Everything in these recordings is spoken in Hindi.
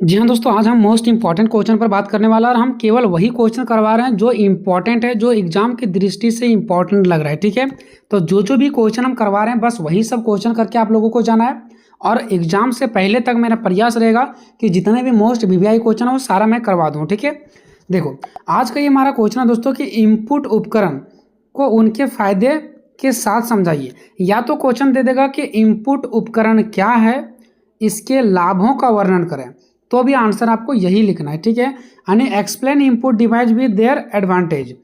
जी हाँ दोस्तों, आज हम मोस्ट इम्पॉर्टेंट क्वेश्चन पर बात करने वाला है और हम केवल वही क्वेश्चन करवा रहे हैं जो इम्पॉर्टेंट है, जो एग्जाम की दृष्टि से इम्पॉर्टेंट लग रहा है। ठीक है, तो जो भी क्वेश्चन हम करवा रहे हैं बस वही सब क्वेश्चन करके आप लोगों को जाना है। और एग्जाम से पहले तक मेरा प्रयास रहेगा कि जितने भी मोस्ट वीवीआई क्वेश्चन है वो सारा मैं करवा दूँ। ठीक है, देखो आज का ये हमारा क्वेश्चन है दोस्तों कि इनपुट उपकरण को उनके फायदे के साथ समझाइए। या तो क्वेश्चन दे देगा कि इनपुट उपकरण क्या है, इसके लाभों का वर्णन करें, तो भी आंसर आपको यही लिखना है। ठीक है, यानी explain input device with their advantage.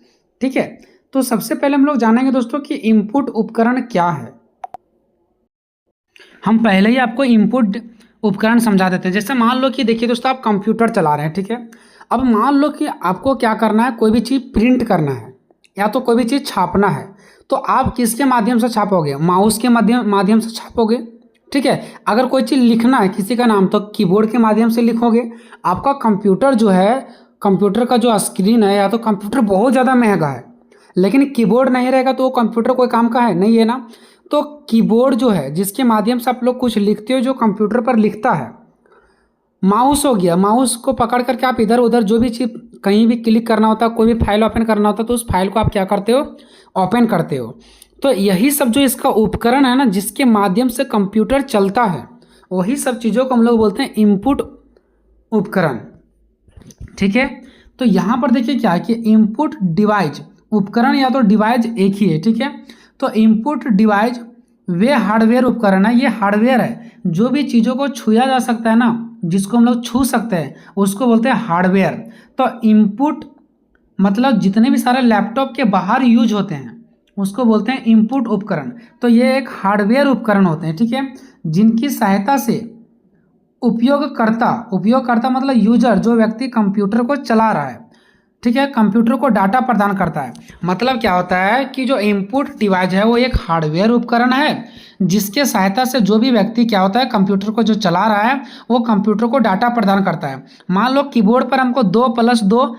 ठीक है, तो सबसे पहले हम लोग जानेंगे दोस्तों कि इनपुट उपकरण क्या है। हम पहले ही आपको इनपुट उपकरण समझा देते हैं। जैसे मान लो कि देखिए दोस्तों, आप कंप्यूटर चला रहे हैं। ठीक है, अब मान लो कि आपको क्या करना है, कोई भी चीज़ प्रिंट करना है या तो कोई भी चीज़ छापना है, तो आप किसके माध्यम से छापोगे? माउस के माध्यम से छापोगे। ठीक है, अगर कोई चीज़ लिखना है किसी का नाम, तो कीबोर्ड के माध्यम से लिखोगे। आपका कंप्यूटर जो है, कंप्यूटर का जो स्क्रीन है, या तो कंप्यूटर बहुत ज़्यादा महंगा है लेकिन कीबोर्ड नहीं रहेगा तो वो कंप्यूटर कोई काम का है नहीं, है ना। तो कीबोर्ड जो है जिसके माध्यम से आप लोग कुछ लिखते हो, जो कंप्यूटर पर लिखता है। माउस हो गया, माउस को पकड़ करके आप इधर उधर जो भी चीज कहीं भी क्लिक करना होता है, कोई भी फाइल ओपन करना होता है, तो उस फाइल को आप क्या करते हो? ओपन करते हो। तो यही सब जो इसका उपकरण है ना, जिसके माध्यम से कंप्यूटर चलता है, वही सब चीज़ों को हम लोग बोलते हैं इनपुट उपकरण। ठीक है, तो यहाँ पर देखिए क्या है कि इनपुट डिवाइस, उपकरण या तो डिवाइस एक ही है। ठीक है, तो इनपुट डिवाइस वे हार्डवेयर उपकरण है, ये हार्डवेयर है। जो भी चीज़ों को छुआ जा सकता है ना, जिसको हम लोग छू सकते हैं, उसको बोलते हैं हार्डवेयर। तो इनपुट मतलब जितने भी सारे लैपटॉप के बाहर यूज होते हैं उसको बोलते हैं इनपुट उपकरण। तो ये एक हार्डवेयर उपकरण होते हैं। ठीक है, जिनकी सहायता से उपयोगकर्ता मतलब यूजर, जो व्यक्ति कंप्यूटर को चला रहा है, ठीक है, कंप्यूटर को डाटा प्रदान करता है। मतलब क्या होता है कि जो इनपुट डिवाइस है वो एक हार्डवेयर उपकरण है, जिसके सहायता से जो भी व्यक्ति क्या होता है, कंप्यूटर को जो चला रहा है, वो कंप्यूटर को डाटा प्रदान करता है। मान लो कीबोर्ड पर हमको 2+2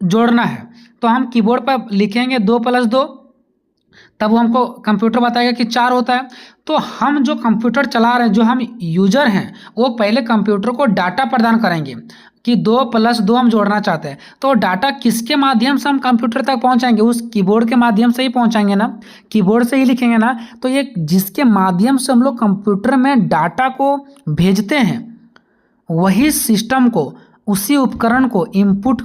जोड़ना है, तो हम कीबोर्ड पर लिखेंगे 2+2, तब वो हमको कंप्यूटर बताएगा कि 4 होता है। तो हम जो कंप्यूटर चला रहे हैं, जो हम यूजर हैं, वो पहले कंप्यूटर को डाटा प्रदान करेंगे कि 2+2 हम जोड़ना चाहते हैं। तो डाटा किसके माध्यम से हम कंप्यूटर तक पहुंचाएंगे? उस कीबोर्ड के माध्यम से ही पहुंचाएंगे ना, कीबोर्ड से ही लिखेंगे ना। तो ये जिसके माध्यम से हम लोग कंप्यूटर में डाटा को भेजते हैं, वही सिस्टम को, उसी उपकरण को इनपुट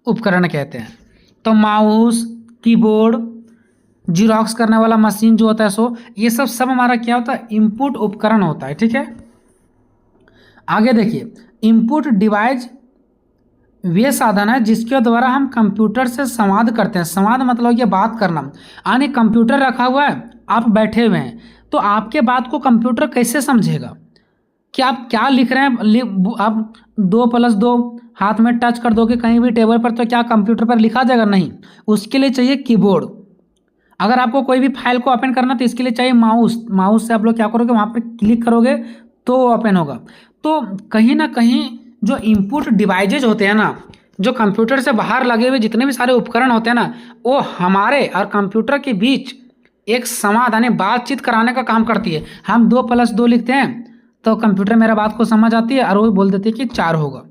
उपकरण कहते हैं। तो माउस, कीबोर्ड, जीरोक्स करने वाला मशीन जो होता है, सो ये सब हमारा क्या होता है? इनपुट उपकरण होता है। ठीक है, आगे देखिए, इनपुट डिवाइस वे साधन है जिसके द्वारा हम कंप्यूटर से संवाद करते हैं। संवाद मतलब ये बात करना, यानी कंप्यूटर रखा हुआ है, आप बैठे हुए हैं, तो आपके बात को कंप्यूटर कैसे समझेगा कि आप क्या लिख रहे हैं? आप 2+2 हाथ में टच कर दोगे कहीं भी टेबल पर, तो क्या कंप्यूटर पर लिखा जाएगा? नहीं, उसके लिए चाहिए कीबोर्ड। अगर आपको कोई भी फाइल को ओपन करना तो इसके लिए चाहिए माउस। माउस से आप लोग क्या करोगे? वहाँ पर क्लिक करोगे तो ओपन होगा। तो कहीं ना कहीं जो इनपुट डिवाइसेज होते हैं ना, जो कंप्यूटर से बाहर लगे हुए जितने भी सारे उपकरण होते हैं ना, वो हमारे और कंप्यूटर के बीच एक संवाद यानी बातचीत कराने का काम करती है। हम 2+2 लिखते हैं तो कंप्यूटर मेरा बात को समझ आती है और वो बोल देती है कि 4 होगा।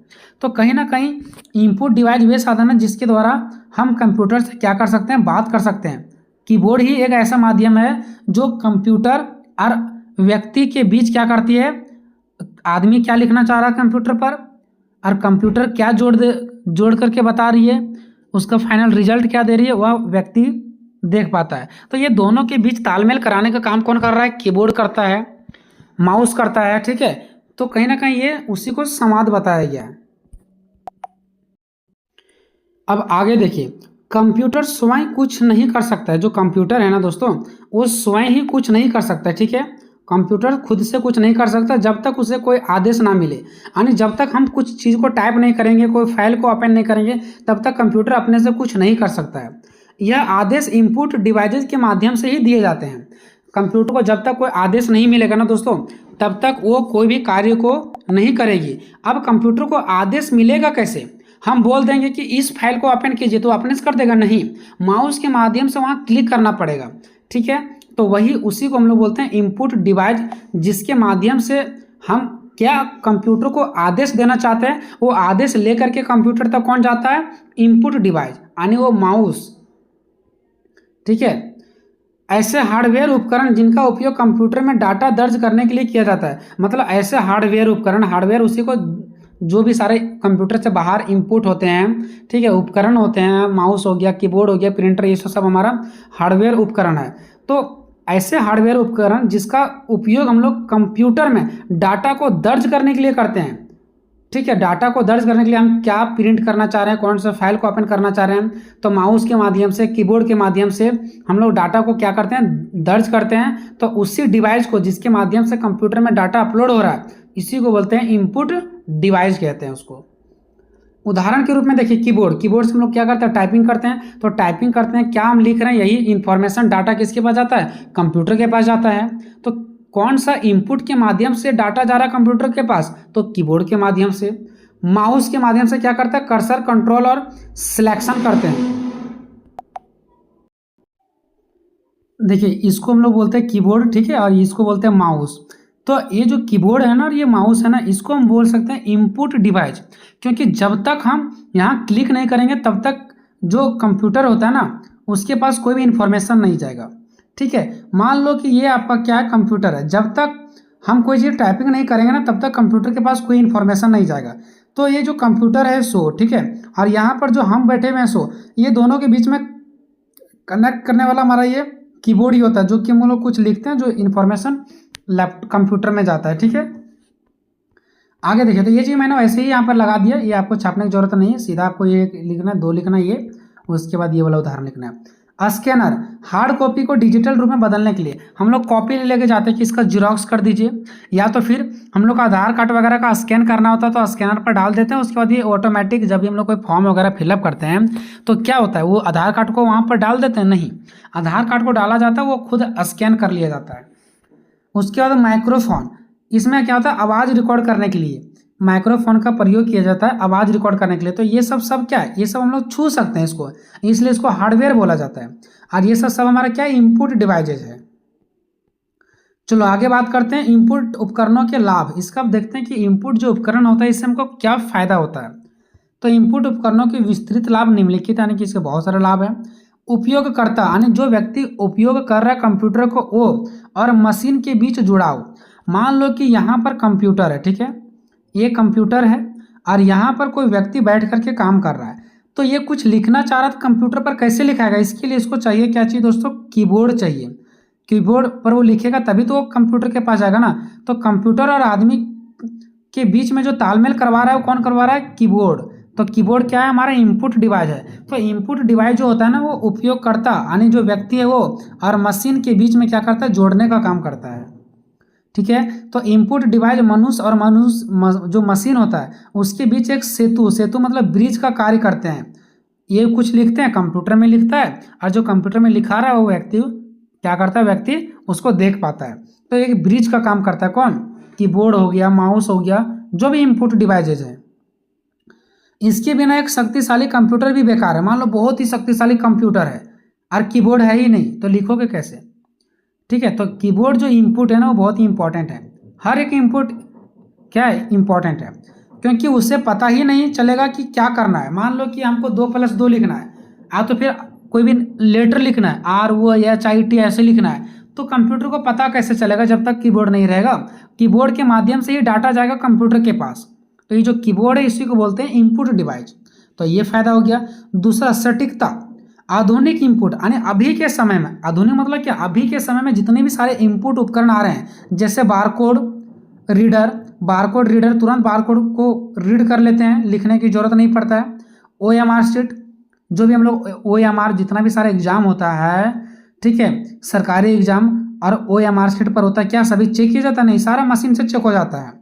तो कहीं ना कहीं इनपुट डिवाइस वे साधन है जिसके द्वारा हम कंप्यूटर से क्या कर सकते हैं? बात कर सकते हैं। कीबोर्ड ही एक ऐसा माध्यम है जो कंप्यूटर और व्यक्ति के बीच क्या करती है? आदमी क्या लिखना चाह रहा है कंप्यूटर पर, और कंप्यूटर क्या जोड़ करके बता रही है, उसका फाइनल रिजल्ट क्या दे रही है, वह व्यक्ति देख पाता है। तो ये दोनों के बीच तालमेल कराने का काम कौन कर रहा है? कीबोर्ड करता है, माउस करता है। ठीक है, तो कहीं ना कहीं ये उसी को संवाद बताया गया है। अब आगे देखिए, कंप्यूटर स्वयं कुछ नहीं कर सकता है। जो कंप्यूटर है ना दोस्तों, वो स्वयं ही कुछ नहीं कर सकता है। ठीक है, कंप्यूटर खुद से कुछ नहीं कर सकता जब तक उसे कोई आदेश ना मिले, यानी जब तक हम कुछ चीज़ को टाइप नहीं करेंगे, कोई फाइल को ओपन नहीं करेंगे, तब तक कंप्यूटर अपने से कुछ नहीं कर सकता है। यह आदेश इनपुट डिवाइसेज के माध्यम से ही दिए जाते हैं। कंप्यूटर को जब तक कोई आदेश नहीं मिलेगा ना दोस्तों, तब तक वो कोई भी कार्य को नहीं करेगी। अब कंप्यूटर को आदेश मिलेगा कैसे? हम बोल देंगे कि इस फाइल को ओपन कीजिए तो अपने से कर देगा? नहीं, माउस के माध्यम से वहाँ क्लिक करना पड़ेगा। ठीक है, तो वही उसी को हम लोग बोलते हैं इनपुट डिवाइस, जिसके माध्यम से हम क्या कंप्यूटर को आदेश देना चाहते हैं, वो आदेश लेकर के कंप्यूटर तक कौन जाता है, इनपुट डिवाइस यानी वो माउस। ठीक है, ऐसे हार्डवेयर उपकरण जिनका उपयोग कंप्यूटर में डाटा दर्ज करने के लिए किया जाता है, मतलब ऐसे हार्डवेयर उपकरण, हार्डवेयर उसी को जो भी सारे कंप्यूटर से बाहर इनपुट होते हैं, ठीक है, उपकरण होते हैं, माउस हो गया, कीबोर्ड हो गया, प्रिंटर, ये सब हमारा हार्डवेयर उपकरण है। तो ऐसे हार्डवेयर उपकरण जिसका उपयोग हम लोग कंप्यूटर में डाटा को दर्ज करने के लिए करते हैं। ठीक है, डाटा को दर्ज करने के लिए हम क्या प्रिंट करना चाह रहे हैं, कौन सा फाइल को ओपन करना चाह रहे हैं, तो माउस के माध्यम से, कीबोर्ड के माध्यम से हम लोग डाटा को क्या करते हैं, दर्ज करते हैं। तो उसी डिवाइस को जिसके माध्यम से कंप्यूटर में डाटा अपलोड हो रहा है, इसी को बोलते हैं इनपुट डिवाइस कहते हैं उसको। उदाहरण के रूप में देखिए कीबोर्ड, कीबोर्ड से हम लोग क्या करते हैं, टाइपिंग करते हैं। तो टाइपिंग करते हैं, क्या हम लिख रहे हैं, यही इंफॉर्मेशन डाटा किसके पास जाता है, कंप्यूटर के पास जाता है। तो कौन सा इनपुट के माध्यम से डाटा जा रहा है कंप्यूटर के पास, तो कीबोर्ड के माध्यम से। माउस के माध्यम से क्या करता है, कर्सर कंट्रोल और सिलेक्शन करते हैं। देखिए इसको हम लोग बोलते हैं कीबोर्ड, ठीक है, और इसको बोलते हैं माउस। तो ये जो कीबोर्ड है ना और ये माउस है ना, इसको हम बोल सकते हैं इनपुट डिवाइस, क्योंकि जब तक हम यहाँ क्लिक नहीं करेंगे तब तक जो कंप्यूटर होता है ना उसके पास कोई भी इंफॉर्मेशन नहीं जाएगा। ठीक है, मान लो कि ये आपका क्या है, कंप्यूटर है, जब तक हम कोई चीज़ टाइपिंग नहीं करेंगे ना तब तक कंप्यूटर के पास कोई इन्फॉर्मेशन नहीं जाएगा। तो ये जो कंप्यूटर है सो, ठीक है, और यहाँ पर जो हम बैठे हुए हैं सो, ये दोनों के बीच में कनेक्ट करने वाला हमारा ये कीबोर्ड ही होता है, जो कि हम लोग कुछ लिखते हैं, जो इन्फॉर्मेशन लैपटॉप कंप्यूटर में जाता है। ठीक है, आगे देखिए, तो ये चीज़ मैंने वैसे ही यहाँ पर लगा दिया, ये आपको छापने की जरूरत नहीं है, सीधा आपको ये लिखना है, 2 लिखना है ये, उसके बाद ये वाला उदाहरण लिखना है। स्कैनर, हार्ड कॉपी को डिजिटल रूप में बदलने के लिए हम लोग कॉपी लेके जाते हैं कि इसका जीरोक्स कर दीजिए, या तो फिर हम लोग का आधार कार्ड वगैरह का स्कैन करना होता है तो स्कैनर पर डाल देते हैं। उसके बाद ये ऑटोमेटिक जब भी हम लोग कोई फॉर्म वगैरह फिलअप करते हैं तो क्या होता है, वो आधार कार्ड को वहाँ पर डाल देते हैं, नहीं, आधार कार्ड को डाला जाता है, वो खुद स्कैन कर लिया जाता है। उसके बाद माइक्रोफोन, इसमें क्या होता है, आवाज़ रिकॉर्ड करने के लिए माइक्रोफोन का प्रयोग किया जाता है, आवाज़ रिकॉर्ड करने के लिए। तो ये सब क्या है, ये सब हम लोग छू सकते हैं इसको, इसलिए इसको हार्डवेयर बोला जाता है। और ये सब हमारा क्या है, इनपुट डिवाइसेज है। चलो आगे बात करते हैं इनपुट उपकरणों के लाभ। इसका अब देखते हैं कि इनपुट जो उपकरण होता है इससे हमको क्या फायदा होता है। तो इनपुट उपकरणों के विस्तृत लाभ निम्नलिखित, यानी कि इसके बहुत सारे लाभ हैं। उपयोगकर्ता यानी जो व्यक्ति उपयोग कर रहा है कंप्यूटर को, वो और मशीन के बीच जुड़ाव। मान लो कि यहाँ पर कंप्यूटर है, ठीक है, ये कंप्यूटर है और यहाँ पर कोई व्यक्ति बैठ करके काम कर रहा है, तो ये कुछ लिखना चाह रहा था, कंप्यूटर पर कैसे लिखाएगा, इसके लिए इसको चाहिए क्या चाहिए दोस्तों, कीबोर्ड चाहिए। कीबोर्ड पर वो लिखेगा तभी तो वो कंप्यूटर के पास जाएगा ना। तो कंप्यूटर और आदमी के बीच में जो तालमेल करवा रहा है वो कौन करवा रहा है, कीबोर्ड। तो कीबोर्ड क्या है, हमारा इनपुट डिवाइस है। तो इनपुट डिवाइस जो होता है ना, वो उपयोगकर्ता यानी जो व्यक्ति है वो और मशीन के बीच में क्या करता है, जोड़ने का काम करता है। ठीक है, तो इनपुट डिवाइस मनुष्य और जो मशीन होता है उसके बीच एक सेतु मतलब ब्रिज का कार्य करते हैं। ये कुछ लिखते हैं, कंप्यूटर में लिखता है, और जो कंप्यूटर में लिखा रहा है वो व्यक्ति क्या करता है, व्यक्ति उसको देख पाता है। तो एक ब्रिज का काम करता है कौन, कीबोर्ड हो गया, माउस हो गया, जो भी इनपुट डिवाइसेज है। इसके बिना एक शक्तिशाली कंप्यूटर भी बेकार है। मान लो बहुत ही शक्तिशाली कंप्यूटर है और कीबोर्ड है ही नहीं, तो लिखोगे कैसे। ठीक है, तो कीबोर्ड जो इनपुट है ना वो बहुत ही इंपॉर्टेंट है। हर एक इनपुट क्या है, इंपॉर्टेंट है, क्योंकि उससे पता ही नहीं चलेगा कि क्या करना है। मान लो कि हमको 2+2 लिखना है, तो फिर कोई भी लेटर लिखना है, ROHIT ऐसे लिखना है, तो कंप्यूटर को पता कैसे चलेगा जब तक कीबोर्ड नहीं रहेगा। कीबोर्ड के माध्यम से ही डाटा जाएगा कंप्यूटर के पास। तो ये जो कीबोर्ड है इसी को बोलते हैं इनपुट डिवाइस। तो ये फायदा हो गया। दूसरा, सटीकता। आधुनिक इनपुट यानी अभी के समय में, आधुनिक मतलब क्या, अभी के समय में जितने भी सारे इनपुट उपकरण आ रहे हैं, जैसे बारकोड रीडर तुरंत बारकोड को रीड कर लेते हैं, लिखने की जरूरत नहीं पड़ता है। OMR शीट, जो भी हम लोग OMR जितना भी सारा एग्जाम होता है, ठीक है, सरकारी एग्जाम और OMR शीट पर होता है क्या, सभी चेक किया जाता नहीं, सारा मशीन से चेक हो जाता है।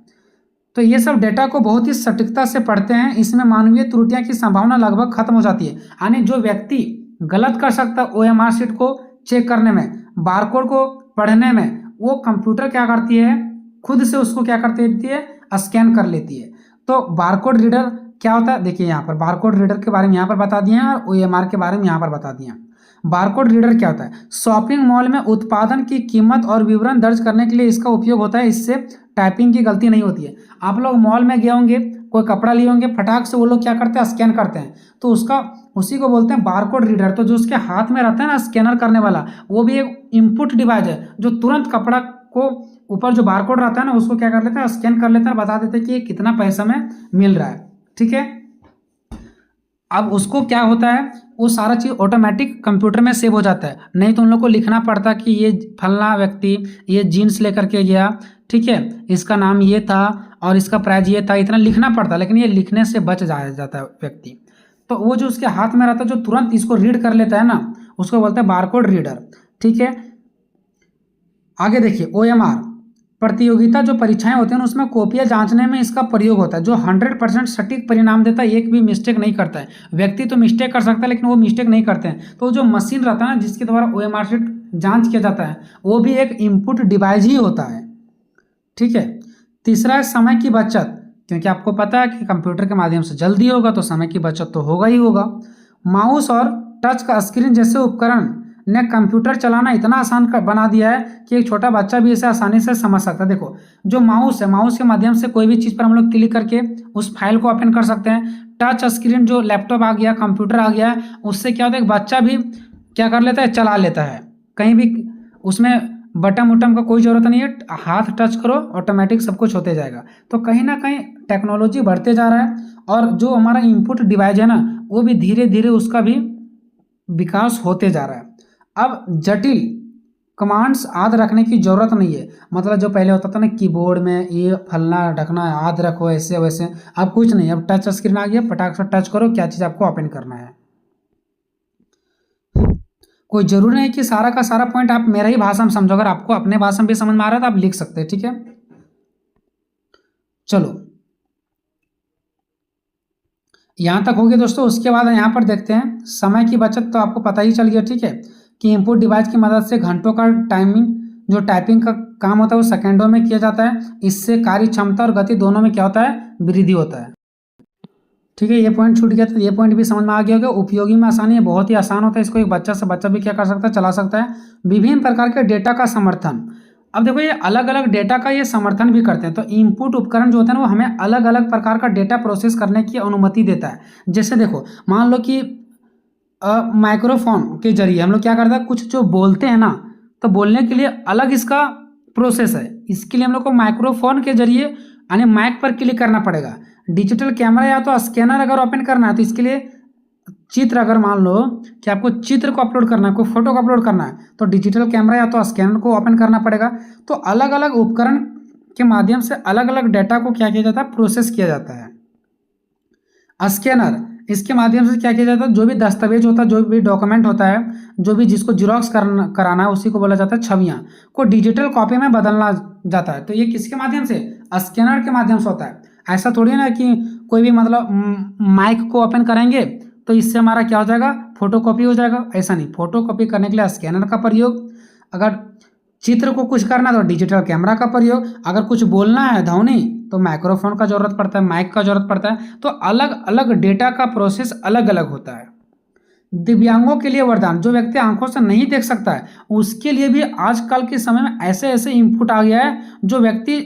तो ये सब डेटा को बहुत ही सटीकता से पढ़ते हैं, इसमें मानवीय त्रुटियां की संभावना लगभग खत्म हो जाती है। यानी जो व्यक्ति गलत कर सकता है OMR शीट को चेक करने में, बारकोड को पढ़ने में, वो कंप्यूटर क्या करती है, खुद से उसको क्या कर देती है, स्कैन कर लेती है। तो बारकोड रीडर क्या होता है, देखिए यहाँ पर बारकोड रीडर के बारे में यहाँ पर बता दिए हैं और OMR के बारे में यहाँ पर बता दिए हैं। बारकोड रीडर क्या होता है? शॉपिंग मॉल में उत्पादन की कीमत और विवरण दर्ज करने के लिए इसका उपयोग होता है। इससे टाइपिंग की गलती नहीं होती है। आप लोग मॉल में गए होंगे, कोई कपड़ा लिए होंगे, फटाक से वो लोग क्या करते हैं, स्कैन करते हैं, तो उसका उसी को बोलते हैं बारकोड रीडर। तो जो उसके हाथ में रहता है ना स्कैनर करने वाला, वो भी एक इनपुट डिवाइस है जो तुरंत कपड़ा को ऊपर जो बारकोड रहता है ना उसको क्या कर लेता है, स्कैन कर लेता है, बता देते हैं कि ये कितना पैसा में मिल रहा है। ठीक है, अब उसको क्या होता है, वो सारा चीज़ ऑटोमेटिक कंप्यूटर में सेव हो जाता है। नहीं तो उन लोग को लिखना पड़ता कि ये फलना व्यक्ति ये जीन्स लेकर के गया, ठीक है, इसका नाम ये था और इसका प्राइस ये था, इतना लिखना पड़ता, लेकिन ये लिखने से बच जाता है व्यक्ति। तो वो जो उसके हाथ में रहता है जो तुरंत इसको रीड कर लेता है ना, उसको बोलते हैं बारकोड रीडर। ठीक है, आगे देखिए OMR, प्रतियोगिता जो परीक्षाएं होती हैं उसमें कॉपियां जांचने में इसका प्रयोग होता है, जो 100% सटीक परिणाम देता है, एक भी मिस्टेक नहीं करता है। व्यक्ति तो मिस्टेक कर सकता है लेकिन वो मिस्टेक नहीं करते हैं। तो जो मशीन रहता है ना जिसके द्वारा OMR शीट जांच किया जाता है, वो भी एक इनपुट डिवाइस ही होता है। ठीक है, तीसरा है समय की बचत, क्योंकि आपको पता है कि कंप्यूटर के माध्यम से जल्दी होगा तो समय की बचत तो होगा ही होगा। माउस और टच का स्क्रीन जैसे उपकरण ने कंप्यूटर चलाना इतना आसान बना दिया है कि एक छोटा बच्चा भी इसे आसानी से समझ सकता है। देखो जो माउस है, माउस के माध्यम से कोई भी चीज़ पर हम लोग क्लिक करके उस फाइल को ओपन कर सकते हैं। टच स्क्रीन जो लैपटॉप आ गया, कंप्यूटर आ गया है, उससे क्या होता है, एक बच्चा भी क्या कर लेता है, चला लेता है। कहीं भी उसमें बटन उटम का कोई ज़रूरत नहीं है, हाथ टच करो ऑटोमेटिक सब कुछ होते जाएगा। तो कहीं ना कहीं टेक्नोलॉजी बढ़ते जा रहा है और जो हमारा इनपुट डिवाइस है ना वो भी धीरे धीरे उसका भी विकास होते जा रहा है। अब जटिल कमांड्स याद रखने की ज़रूरत नहीं है। मतलब जो पहले होता था ना कीबोर्ड में ये फलना ढकना याद रखो ऐसे वैसे, अब कुछ नहीं, अब टच स्क्रीन आ गया, फटाक से टच करो क्या चीज़ आपको ओपन करना है। कोई जरूरी नहीं कि सारा का सारा पॉइंट आप मेरा ही भाषा में समझो, अगर आपको अपने भाषा में भी समझ में आ रहा है तो आप लिख सकते हैं। ठीक है, चलो यहाँ तक हो गया दोस्तों। उसके बाद यहाँ पर देखते हैं समय की बचत, तो आपको पता ही चल गया। ठीक है, कि इनपुट डिवाइस की मदद से घंटों का जो टाइपिंग का काम होता है वो सेकेंडों में किया जाता है। इससे कार्य क्षमता और गति दोनों में क्या होता है, वृद्धि होता है। ठीक है, ये पॉइंट छूट गया तो ये पॉइंट भी समझ में आ गया होगा। उपयोगी में आसानी है, बहुत ही आसान होता है, इसको एक बच्चा से बच्चा भी क्या कर सकता है, चला सकता है। विभिन्न प्रकार के डेटा का समर्थन, अब देखो ये अलग अलग डेटा का ये समर्थन भी करते हैं। तो इनपुट उपकरण जो होता है ना वो हमें अलग अलग प्रकार का डेटा प्रोसेस करने की अनुमति देता है। जैसे देखो मान लो कि माइक्रोफोन के जरिए हम लोग क्या करते हैं, कुछ जो बोलते हैं ना तो बोलने के लिए अलग इसका प्रोसेस है। इसके लिए हम लोग को माइक्रोफोन के जरिए यानी माइक पर क्लिक करना पड़ेगा। डिजिटल कैमरा या तो स्कैनर अगर ओपन करना है तो इसके लिए चित्र, अगर मान लो कि आपको चित्र को अपलोड करना है, कोई फोटो को अपलोड करना है तो डिजिटल कैमरा या तो स्कैनर को ओपन करना पड़ेगा। तो अलग अलग उपकरण के माध्यम से अलग अलग डेटा को क्या किया जाता है, प्रोसेस किया जाता है। स्कैनर, इसके माध्यम से क्या किया जाता है, जो भी दस्तावेज होता है, जो भी डॉक्यूमेंट होता है, जो भी जिसको जीरोक्स कराना है उसी को बोला जाता है छवियाँ को डिजिटल कॉपी में बदलना जाता है। तो ये किसके माध्यम से, स्कैनर के माध्यम से होता है। ऐसा थोड़ी ना कि कोई भी मतलब माइक को ओपन करेंगे तो इससे हमारा क्या हो जाएगा, फोटोकॉपी हो जाएगा, ऐसा नहीं। फोटोकॉपी करने के लिए स्कैनर का प्रयोग, अगर चित्र को कुछ करना तो डिजिटल कैमरा का प्रयोग, अगर कुछ बोलना है ध्वनि तो माइक्रोफोन का जरूरत पड़ता है, माइक का जरूरत पड़ता है। तो अलग अलग डेटा का प्रोसेस अलग अलग होता है। दिव्यांगों के लिए वरदान, जो व्यक्ति आंखों से नहीं देख सकता है उसके लिए भी आजकल के समय में ऐसे ऐसे इनपुट आ गया है जो व्यक्ति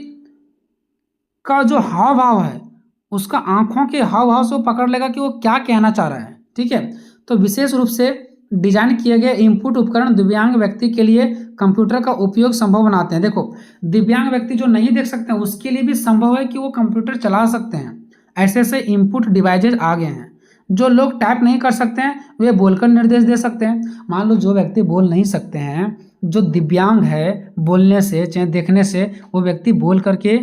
का जो हाव भाव है उसका आंखों के हाव भाव से वो पकड़ लेगा कि वो क्या कहना चाह रहा है। ठीक है, तो विशेष रूप से डिजाइन किए गए इनपुट उपकरण दिव्यांग व्यक्ति के लिए कंप्यूटर का उपयोग संभव बनाते हैं। देखो दिव्यांग व्यक्ति जो नहीं देख सकते हैं उसके लिए भी संभव है कि वो कंप्यूटर चला सकते हैं। ऐसे ऐसे इनपुट डिवाइसेज आ गए हैं। जो लोग टाइप नहीं कर सकते हैं वे बोलकर निर्देश दे सकते हैं। मान लो जो व्यक्ति बोल नहीं सकते हैं, जो दिव्यांग है, बोलने से चाहे देखने से, वो व्यक्ति बोल करके,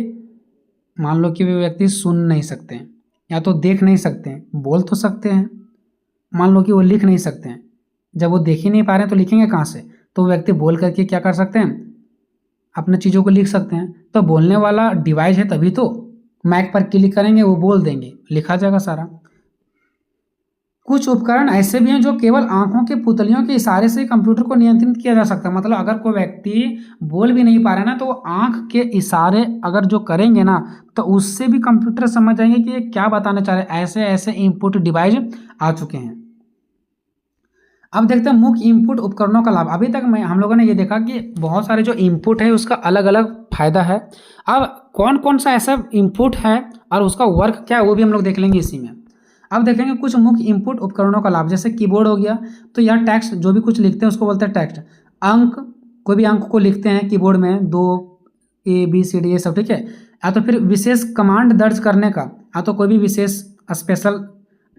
मान लो कि वे व्यक्ति सुन नहीं सकते हैं या तो देख नहीं सकते हैं, बोल तो सकते हैं। मान लो कि वो लिख नहीं सकते हैं, जब वो देख ही नहीं पा रहे हैं तो लिखेंगे कहाँ से, तो वो व्यक्ति बोल करके क्या कर सकते हैं, अपने चीज़ों को लिख सकते हैं। तो बोलने वाला डिवाइस है तभी तो माइक पर क्लिक करेंगे वो बोल देंगे, लिखा जाएगा सारा। कुछ उपकरण ऐसे भी हैं जो केवल आंखों के पुतलियों के इशारे से कंप्यूटर को नियंत्रित किया जा सकता है। मतलब अगर कोई व्यक्ति बोल भी नहीं पा रहा है ना तो आंख के इशारे अगर जो करेंगे ना तो उससे भी कंप्यूटर समझ जाएंगे कि ये क्या बताना चाह रहे हैं। ऐसे ऐसे इनपुट डिवाइस आ चुके हैं। अब देखते हैं मुख्य इनपुट उपकरणों का लाभ। अभी तक हम लोगों ने ये देखा कि बहुत सारे जो इनपुट है उसका अलग अलग फायदा है। अब कौन कौन सा ऐसा इनपुट है और उसका वर्क क्या है वो भी हम लोग देख लेंगे इसी में। अब देखेंगे कुछ मुख्य इनपुट उपकरणों का लाभ। जैसे कीबोर्ड हो गया, तो यह टेक्स्ट जो भी कुछ लिखते हैं उसको बोलते हैं टेक्स्ट। अंक, कोई भी अंक को लिखते हैं कीबोर्ड में, 2 A B C D ये सब, ठीक है। या तो फिर विशेष कमांड दर्ज करने का, या तो कोई भी विशेष स्पेशल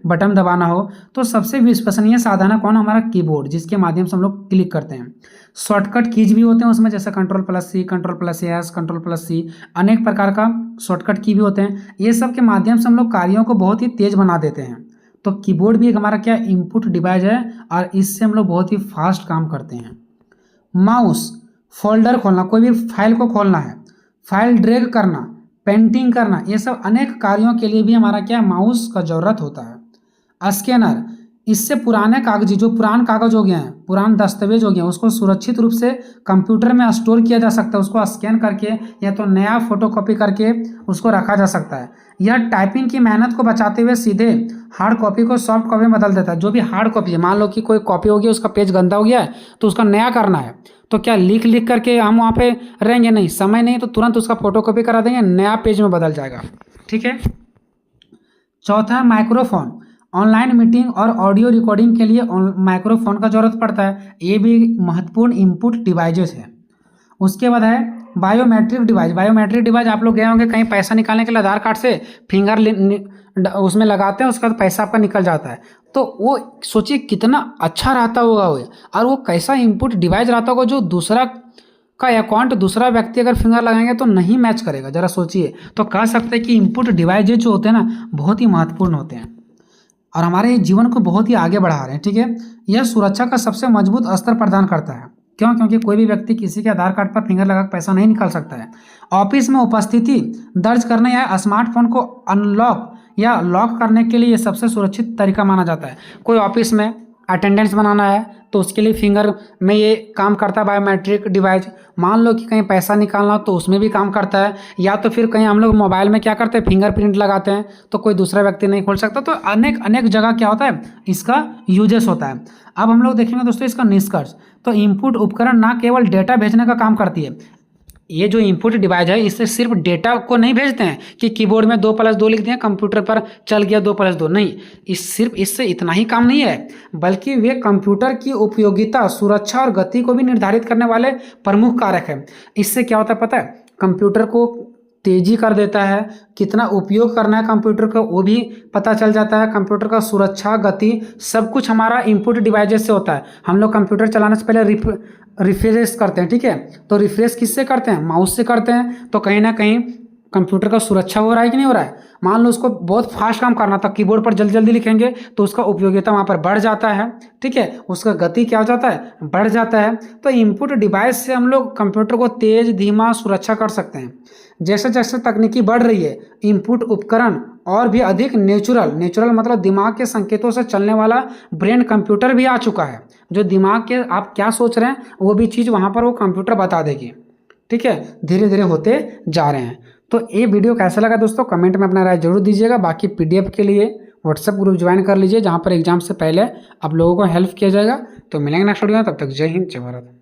बटन दबाना हो, तो सबसे विश्वसनीय साधन है कौन, हमारा कीबोर्ड, जिसके माध्यम से हम लोग क्लिक करते हैं। शॉर्टकट कीज भी होते हैं उसमें, जैसे Ctrl+C, Ctrl+S, Ctrl+C, अनेक प्रकार का शॉर्टकट की भी होते हैं। ये सब के माध्यम से हम लोग कार्यों को बहुत ही तेज बना देते हैं। तो कीबोर्ड भी एक हमारा क्या इनपुट डिवाइस है और इससे हम लोग बहुत ही फास्ट काम करते हैं। माउस, फोल्डर खोलना, कोई भी फाइल को खोलना है, फाइल ड्रैग करना, पेंटिंग करना, ये सब अनेक कार्यों के लिए भी हमारा क्या माउस का ज़रूरत होता है। स्कैनर, इससे पुराने कागज, जो पुरान कागज हो गए हैं, पुरान दस्तावेज हो गए हैं, उसको सुरक्षित रूप से कंप्यूटर में स्टोर किया जा सकता है। उसको स्कैन करके या तो नया फोटोकॉपी करके उसको रखा जा सकता है। यह टाइपिंग की मेहनत को बचाते हुए सीधे हार्ड कॉपी को सॉफ्ट कॉपी में बदल देता है। जो भी हार्ड कॉपी है, मान लो कि कोई कॉपी हो गया, उसका पेज गंदा हो गया है, तो उसका नया करना है, तो क्या लिख लिख करके हम वहाँ पे रहेंगे? नहीं, समय नहीं, तो तुरंत उसका फोटोकॉपी करा देंगे, नया पेज में बदल जाएगा, ठीक है। चौथा, माइक्रोफोन, ऑनलाइन मीटिंग और ऑडियो रिकॉर्डिंग के लिए माइक्रोफोन का जरूरत पड़ता है। ये भी महत्वपूर्ण इनपुट डिवाइसेस है। उसके बाद है बायोमेट्रिक डिवाइस। बायोमेट्रिक डिवाइस आप लोग गए होंगे कहीं पैसा निकालने के लिए, आधार कार्ड से फिंगर उसमें लगाते हैं, उसका पैसा आपका निकल जाता है। तो वो सोचिए कितना अच्छा रहता होगा वो, और वो कैसा इनपुट डिवाइस रहता होगा जो दूसरा का अकाउंट, दूसरा व्यक्ति अगर फिंगर लगाएंगे तो नहीं मैच करेगा। जरा सोचिए। तो कह सकते हैं कि इनपुट डिवाइस जो होते हैं ना, बहुत ही महत्वपूर्ण होते हैं और हमारे जीवन को बहुत ही आगे बढ़ा रहे हैं, ठीक है। यह सुरक्षा का सबसे मजबूत स्तर प्रदान करता है। क्यों? क्योंकि कोई भी व्यक्ति किसी के आधार कार्ड पर फिंगर लगा पैसा नहीं निकाल सकता है। ऑफिस में उपस्थिति दर्ज करने या स्मार्टफोन को अनलॉक या लॉक करने के लिए यह सबसे सुरक्षित तरीका माना जाता है। कोई ऑफिस में अटेंडेंस बनाना है तो उसके लिए फिंगर में ये काम करता है बायोमेट्रिक डिवाइस। मान लो कि कहीं पैसा निकालना हो तो उसमें भी काम करता है, या तो फिर कहीं हम लोग मोबाइल में क्या करते हैं, फिंगरप्रिंट लगाते हैं, तो कोई दूसरा व्यक्ति नहीं खोल सकता। तो अनेक अनेक जगह क्या होता है, इसका यूजेस होता है। अब हम लोग देखेंगे दोस्तों इसका निष्कर्ष। तो इनपुट उपकरण ना केवल डेटा भेजने का काम करती है, ये जो इनपुट डिवाइस है इससे सिर्फ डेटा को नहीं भेजते हैं कि कीबोर्ड में 2+2 लिख दिया, कंप्यूटर पर चल गया 2+2, नहीं, सिर्फ इससे इतना ही काम नहीं है, बल्कि वे कंप्यूटर की उपयोगिता, सुरक्षा और गति को भी निर्धारित करने वाले प्रमुख कारक हैं। इससे क्या होता है पता है, कंप्यूटर को तेजी कर देता है, कितना उपयोग करना है कंप्यूटर का वो भी पता चल जाता है। कंप्यूटर का सुरक्षा, गति, सब कुछ हमारा इनपुट डिवाइसेस से होता है। हम लोग कंप्यूटर चलाने से पहले रिफ्रेश करते हैं, ठीक है। तो रिफ्रेश किससे करते हैं, माउस से करते हैं। तो कहीं ना कहीं कंप्यूटर का सुरक्षा हो रहा है कि नहीं हो रहा है। मान लो उसको बहुत फास्ट काम करना था, कीबोर्ड पर जल्दी जल्दी लिखेंगे तो उसका उपयोगिता वहाँ पर बढ़ जाता है, ठीक है, उसका गति क्या हो जाता है, बढ़ जाता है। तो इनपुट डिवाइस से हम लोग कंप्यूटर को तेज, धीमा, सुरक्षा कर सकते हैं। जैसे जैसे तकनीकी बढ़ रही है, इनपुट उपकरण और भी अधिक नेचुरल मतलब दिमाग के संकेतों से चलने वाला ब्रेन कंप्यूटर भी आ चुका है। जो दिमाग के आप क्या सोच रहे हैं वो भी चीज़ वहाँ पर वो कंप्यूटर बता देगी, ठीक है। धीरे धीरे होते जा रहे हैं। तो ये वीडियो कैसा लगा दोस्तों, कमेंट में अपना राय जरूर दीजिएगा। बाकी PDF के लिए व्हाट्सएप ग्रुप ज्वाइन कर लीजिए, जहाँ पर एग्जाम से पहले आप लोगों को हेल्प किया जाएगा। तो मिलेंगे नेक्स्ट वीडियो में, तब तक जय हिंद, जय भारत।